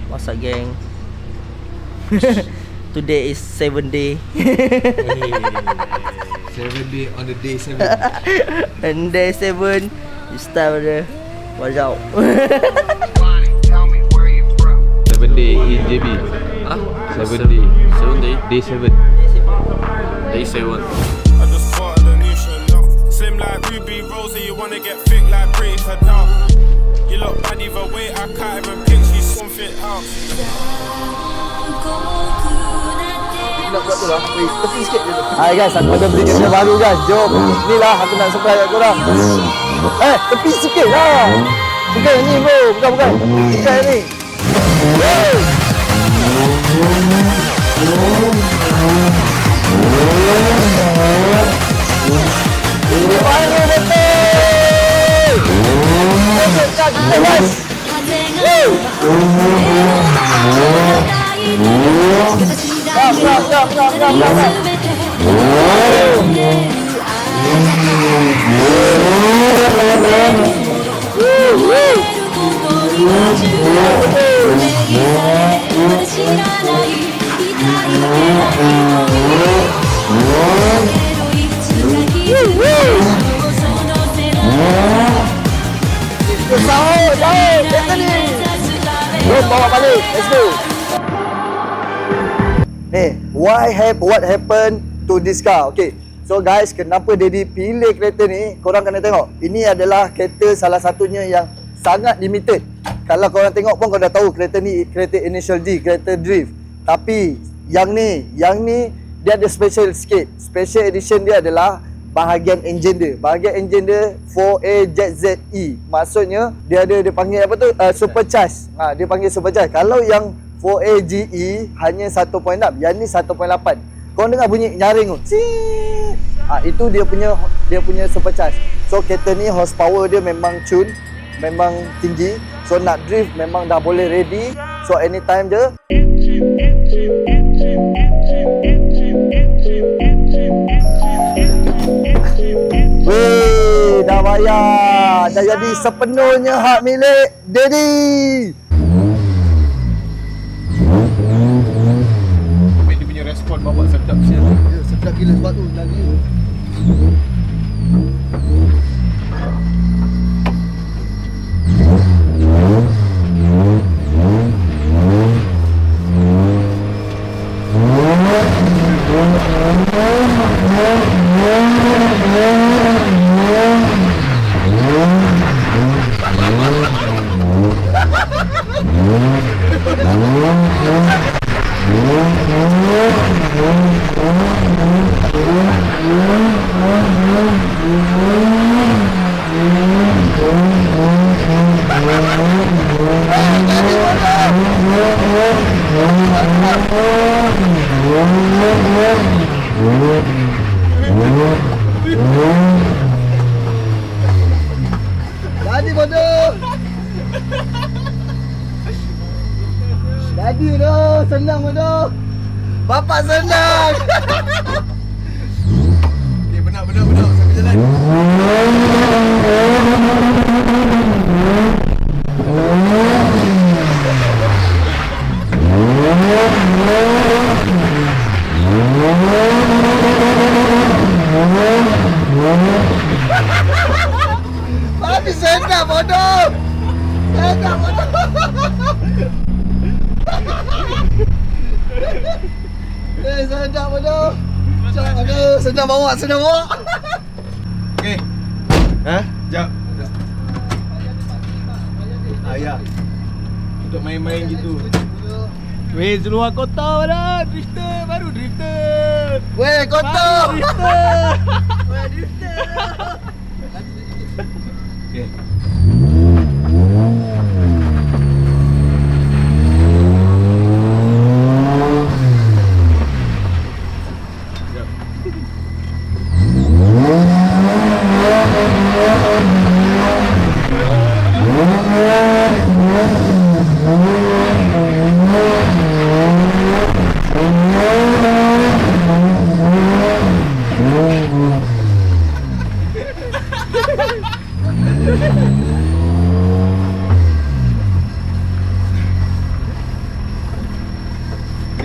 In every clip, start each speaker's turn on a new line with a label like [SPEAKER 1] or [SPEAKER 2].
[SPEAKER 1] What's up, gang? Today is 7 day.
[SPEAKER 2] 7 day on the day 7.
[SPEAKER 1] And day 7 you start the watch out.
[SPEAKER 2] 7 day in JB.
[SPEAKER 3] Huh?
[SPEAKER 2] 7 day.
[SPEAKER 3] 7 day.
[SPEAKER 2] Day 7.
[SPEAKER 3] Day 7.
[SPEAKER 4] I just bought a new Chanel. Slim like Ruby Rosie, you wanna get thick like Pretty Cadell. You look bad either way, I can't even pick you something else.
[SPEAKER 5] Nak buat tu lah. Weh, tepi sikit je tu. Hai guys, aku ada beli kereta baru guys. Jom. Ni lah aku nak surprise kat korang. Tepi sikit lah. Bukan yang ni bro. Bukan. Bukan yang ni. Mana betul? Dekat kita guys. Jom. Jauh, kereta ni. Jom bawa balik, let's go. What happened to this car? Okay, so guys, kenapa Daddy pilih kereta ni? Korang kena tengok. Ini adalah kereta salah satunya yang sangat limited. Kalau korang tengok pun korang dah tahu kereta ni kereta initial D, kereta drift. Tapi yang ni dia ada special sikit. Special edition dia adalah bahagian enjin dia. Bahagian enjin dia 4A ZZE. Maksudnya dia panggil apa tu? Supercharge. Dia panggil supercharge. Kalau yang 4A GE hanya 1.6, yang ni 1.8. Korang dengar bunyi nyaring tu. Itu dia punya supercharge. So kereta ni horsepower dia memang tune, memang tinggi. So nak drift memang dah boleh ready. So anytime je. Weh, dah bayar. Dah jadi sepenuhnya hak milik Daddy.
[SPEAKER 2] Dia punya respon bawa sedap sial.
[SPEAKER 5] Ya, sedap gila sebab tu lagi. Jadi bodoh. Jadi bodoh, senang bodoh. Bapak senang.
[SPEAKER 2] Okay, benar sambil jalan.
[SPEAKER 5] Tapi senang bodoh. Senang bodoh. Senang bodoh. Aduh, senang bawa.
[SPEAKER 2] Okay. Sekejap. Ya. Untuk main-main gitu. Weh, seluar kota dah. Baru drifter.
[SPEAKER 5] Weh, kotor.
[SPEAKER 2] Okay.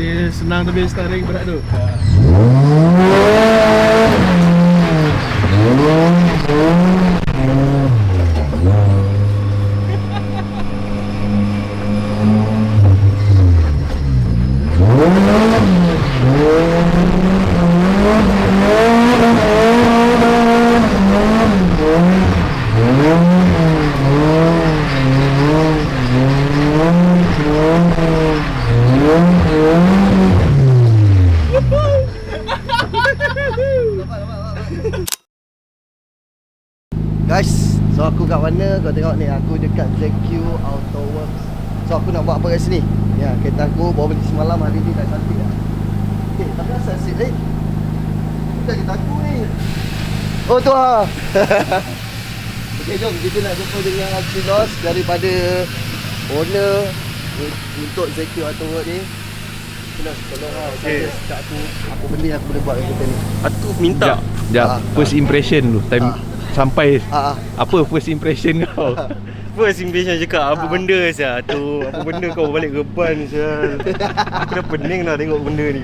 [SPEAKER 2] Dia senang tapi steering berat tu.
[SPEAKER 5] Guys, so aku kat mana? Kau tengok ni, aku dekat ZQ Auto Works. So aku nak buat apa kat sini? Ya, kereta aku bawa beli semalam, hari ni dah cantik dah. Okay, tapi asal asyik lain. Bukan kereta aku ni. Oh tu lah. Okay, jom kita nak jumpa dengan Chinos daripada owner untuk ZQ Auto Works ni. Chinos, tolonglah saya kat aku apa benda yang aku boleh buat dengan kereta ni.
[SPEAKER 3] Aku minta.
[SPEAKER 2] Sekejap, first impression dulu. Time sampai apa first impression kau?
[SPEAKER 3] First impression cakap apa benda saya tu. Apa benda kau balik ke ban saya. Aku dah pening dah tengok benda ni.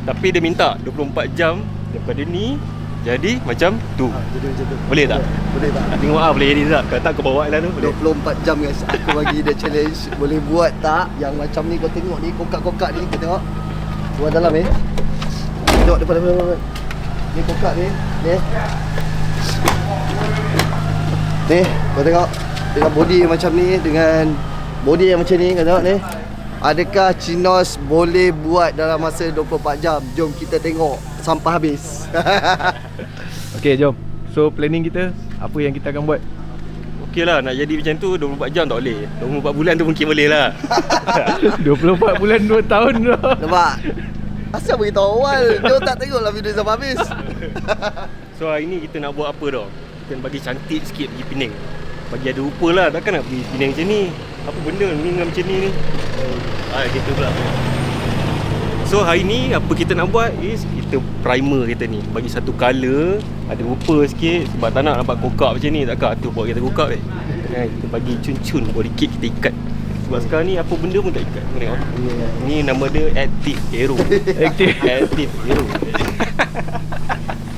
[SPEAKER 3] Tapi dia minta 24 jam daripada ni jadi macam tu.
[SPEAKER 5] Jadi macam tu.
[SPEAKER 3] Boleh tak?
[SPEAKER 5] Boleh tak?
[SPEAKER 3] Tengok boleh jadi tak? Kalau tak kau bawa lah tu. Boleh.
[SPEAKER 5] 24 jam guys. Aku bagi dia challenge. Boleh buat tak? Yang macam ni kau tengok ni, kokak-kokak ni, kau tengok. Buat dalam ni. Tengok depan. Ni kokak ni. Ni, kau tengok. Dengan body macam ni, dengan body yang macam ni, kau tengok ni. Adakah Chinos boleh buat dalam masa 24 jam? Jom kita tengok sampai habis.
[SPEAKER 2] Okay, jom. So planning kita, apa yang kita akan buat?
[SPEAKER 3] Okey lah, nak jadi macam tu 24 jam tak boleh. 24 bulan tu mungkin boleh lah.
[SPEAKER 2] 24 bulan 2 tahun tu.
[SPEAKER 5] Nampak? Asal beritahu awal? Dia tak tengoklah video sampai habis.
[SPEAKER 3] So hari ni kita nak buat apa tau? Kita nak bagi cantik sikit pergi Penang. Bagi ada rupa lah, takkan nak pergi Penang macam ni. Apa benda ni dengan macam ni ni? Kita pula. So hari ni apa kita nak buat is kita primer kereta ni. Bagi satu colour, ada rupa sikit. Sebab tak nak nampak kokak macam ni. Takkan tu buat kereta kokak ni. Kita bagi cun-cun body kit kita ikat. Sebab sekarang ni apa benda pun tak ikat. Tengok. Ni nama dia Active Aero. Active Aero.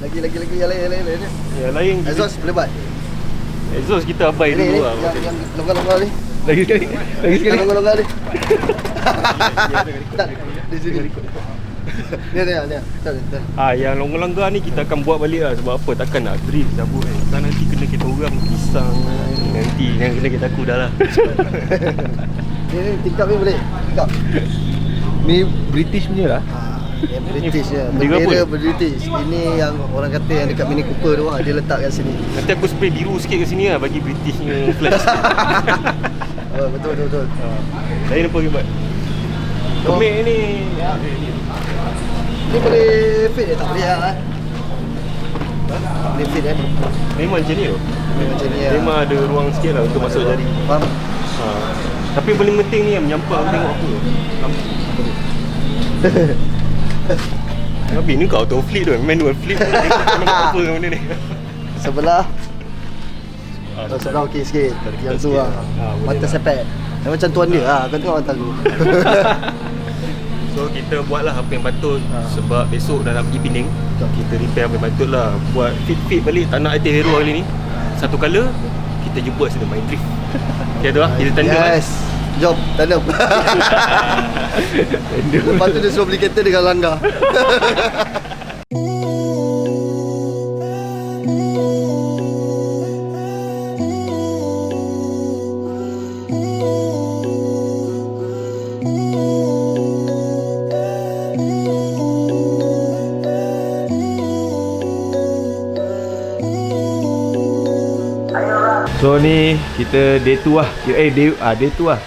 [SPEAKER 5] Lagi yang lain.
[SPEAKER 3] Yang lain
[SPEAKER 5] Exhaust boleh buat?
[SPEAKER 3] Exhaust kita abai
[SPEAKER 5] Ni
[SPEAKER 3] dulu lah.
[SPEAKER 5] yang longgar-longgar ni.
[SPEAKER 2] Lagi sekali.
[SPEAKER 5] Yang longgar-longgar ni. Tak, di sini. Ni. Tak.
[SPEAKER 3] Yang longgar-longgar ni kita akan buat balik lah. Sebab apa? Takkan nak drift cabut kan. Tak nanti kena kita orang pisang kan. Nanti yang kena kita aku dah lah.
[SPEAKER 5] Ni tingkap ni boleh. Tingkap.
[SPEAKER 2] Ni British punya lah.
[SPEAKER 5] Yang British je.
[SPEAKER 3] Bendera
[SPEAKER 5] Bendera
[SPEAKER 3] apa?
[SPEAKER 5] British. Ini yang orang kata yang dekat Mini Cooper tu dia letak kat sini.
[SPEAKER 3] Nanti aku spray biru sikit kat sini lah. Bagi British punya flash.
[SPEAKER 5] Oh, betul.
[SPEAKER 3] Lain apa kita buat? Kemik ni.
[SPEAKER 5] Ni boleh fit tak boleh lah. Boleh fit
[SPEAKER 3] Memang macam ni tu.
[SPEAKER 5] Macam ni
[SPEAKER 3] Memang ada ruang sikit lah untuk masuk jari.
[SPEAKER 5] Faham?
[SPEAKER 3] Tapi paling penting ni yang menyampak aku tengok apa. Lampu. Tapi ni kau auto flip tu. Manual flip tu. Tengok apa benda ni.
[SPEAKER 5] Sebelah sebelah okey sikit. Yang tu lah. Mata sepet. Macam tuan dia lah. Kau tengok mata aku.
[SPEAKER 3] So kita buat lah apa yang patut. Sebab besok dah nak pergi Penang. Kita repair apa yang patut lah. Buat fit balik. Tak nak Active Hero kali ni. Satu colour kita jumpa sini main drift. Okay tu lah. Kita tanda lah.
[SPEAKER 5] Yes. Jom, tanam. Lepas tu dia suruh beli kereta dengan langgar.
[SPEAKER 2] So ni kita day 2 lah. Day 2 lah.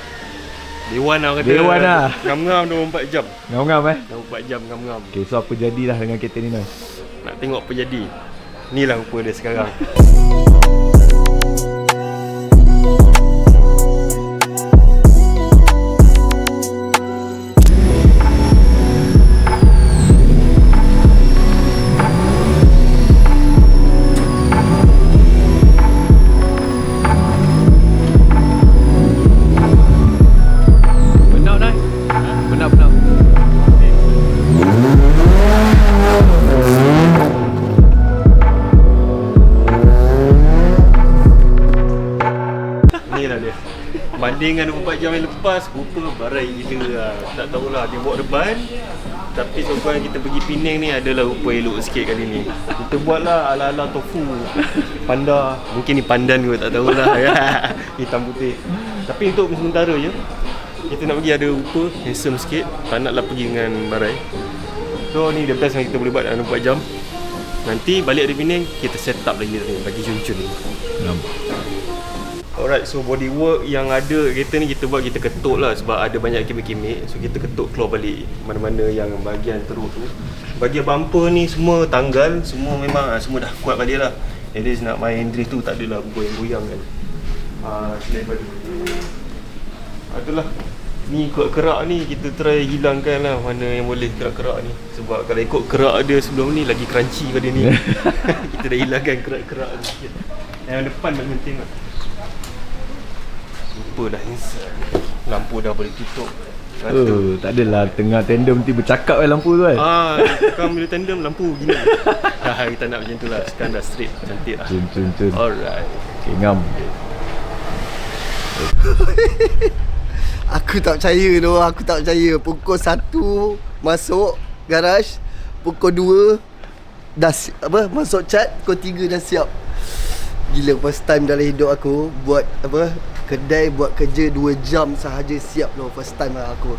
[SPEAKER 3] Dewan lah kata.
[SPEAKER 2] Dewan lah.
[SPEAKER 3] Ngam-ngam 24 jam.
[SPEAKER 2] Ngam-ngam
[SPEAKER 3] 24 jam ngam-ngam.
[SPEAKER 2] Okay, so apa jadilah dengan kereta ni Nois?
[SPEAKER 3] Nak tengok apa jadi. Ni lah rupa dia sekarang.
[SPEAKER 2] Benar.
[SPEAKER 3] dengan 24 jam yang lepas, rupa barai gila lah. Tak tahulah dia buat depan. Tapi seorang kita pergi Penang ni adalah rupa elok sikit kali ni. Kita buatlah ala-ala tofu panda. Mungkin ni pandan kot, tak tahulah. Hitam putih. Tapi untuk sementara je, kita nak pergi ada rupa handsome sikit. Tak naklah pergi dengan barai. So ni the best yang kita boleh buat dalam 24 jam. Nanti balik dari Penang, kita set up lagi bagi cun-cun ni. Alright, so bodywork yang ada kereta ni kita buat, kita ketuk lah sebab ada banyak kimik-kimik. So kita ketuk keluar balik mana-mana yang bahagian teruk tu. Bahagian bumper ni semua tanggal, semua memang semua dah kuat balik lah. At least nak main drift tu tak adalah goyang-goyang kan. Selain pada adalah ni ikut kerak ni kita try hilangkan lah mana yang boleh kerak-kerak ni. Sebab kalau ikut kerak dia sebelum ni lagi crunchy pada ni. Kita dah hilangkan kerak-kerak ni sikit. Yang depan memang penting lah. Lupa dah insert. Lampu dah boleh tutup.
[SPEAKER 2] Tak adalah tengah tandem tiba bercakap lampu tu kan.
[SPEAKER 3] Kan bila tandem lampu gini. Kita nak macam tu lah. Sekarang dah straight, cantik lah.
[SPEAKER 2] Cun.
[SPEAKER 3] Alright.
[SPEAKER 2] Okay, ngam.
[SPEAKER 5] Aku tak percaya tu, aku tak percaya. Pukul 1 masuk garaj, pukul 2 dah masuk cat, pukul 3 dah siap. Gila, first time dalam hidup aku buat kedai, buat kerja 2 jam sahaja siap tu. First time lah aku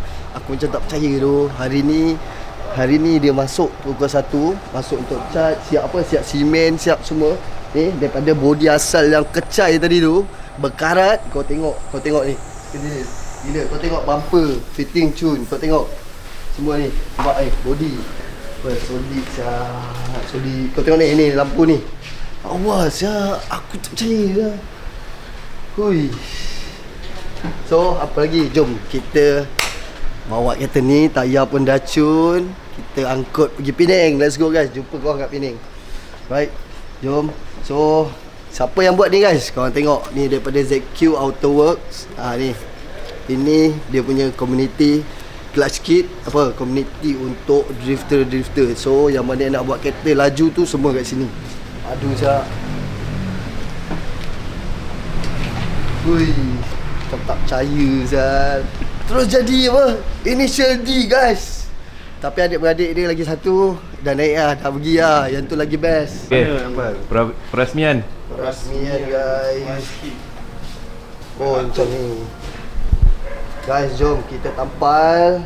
[SPEAKER 5] macam tak percaya tu. Hari ni dia masuk pukul 1, masuk untuk cat, siap siap simen, siap semua. Ni daripada body asal yang kecai tadi tu berkarat. Kau tengok ni. Gila, kau tengok bumper, fitting cun, kau tengok semua ni. Nampak body solid. Kau tengok ni lampu ni. Awas ya, aku tak percaya lah. Hui. So, apa lagi? Jom kita bawa kereta ni, tayar pun dah cun. Kita angkut pergi Penang. Let's go guys, jumpa korang kat Penang. Right, jom. So, siapa yang buat ni guys? Korang tengok, ni daripada ZQ Autoworks. Ni. Ini dia punya community clutch kit, community untuk drifter. So, yang mana nak buat kereta laju tu semua kat sini. Aduh Syak. Hui, tak percaya Syak. Terus jadi Initial D guys. Tapi adik-beradik dia lagi satu dah naik lah, dah pergi lah. Yang tu lagi best.
[SPEAKER 2] Okay, perasmian
[SPEAKER 5] guys. Macam ni guys, jom kita tampal.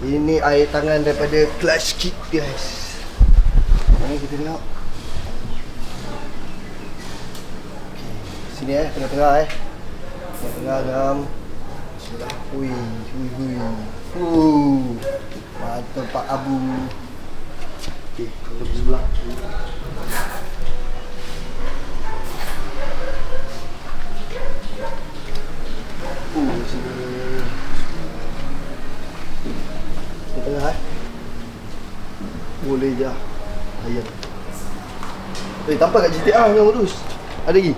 [SPEAKER 5] Ini air tangan daripada clutch kit guys. Mari kita tengok. Sini tengah-tengah tengah ngam. Hui. Mantap Pak Abu. Okey, kita sebelah. Sini. Tengah boleh je. Ayat. Tampak kat GTA yang urus. Ada lagi?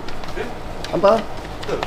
[SPEAKER 5] Nampak? Betul.